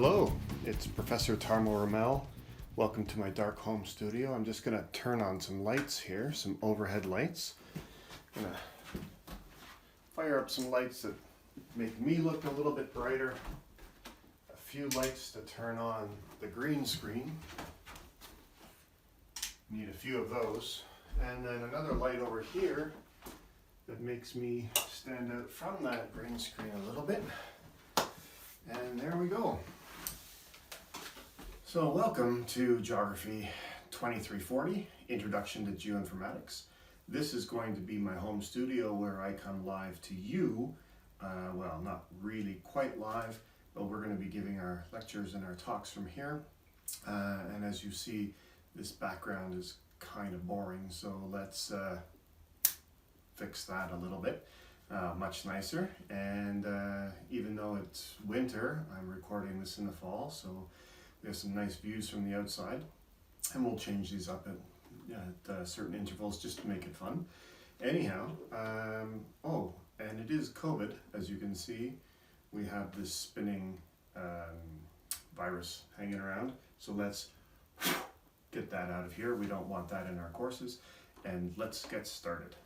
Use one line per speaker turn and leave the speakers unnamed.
Hello, it's Professor Tarmo Ramel. Welcome to my dark home studio. I'm just going to turn on some lights here, some overhead lights. I'm going to fire up some lights that make me look a little bit brighter. A few lights to turn on the green screen. Need a few of those. And then another light over here that makes me stand out from that green screen a little bit. And there we go. So welcome to Geography 2340, Introduction to Geoinformatics. This is going to be my home studio where I come live to you. Well, not really quite live, but we're going to be giving our lectures and our talks from here. And as you see, this background is kind of boring, so let's fix that a little bit. Much nicer. And even though it's winter, I'm recording this in the fall, so we have some nice views from the outside, and we'll change these up at certain intervals just to make it fun. Anyhow, oh, and it is COVID, as you can see. We have this spinning virus hanging around, so let's get that out of here. We don't want that in our courses, and let's get started.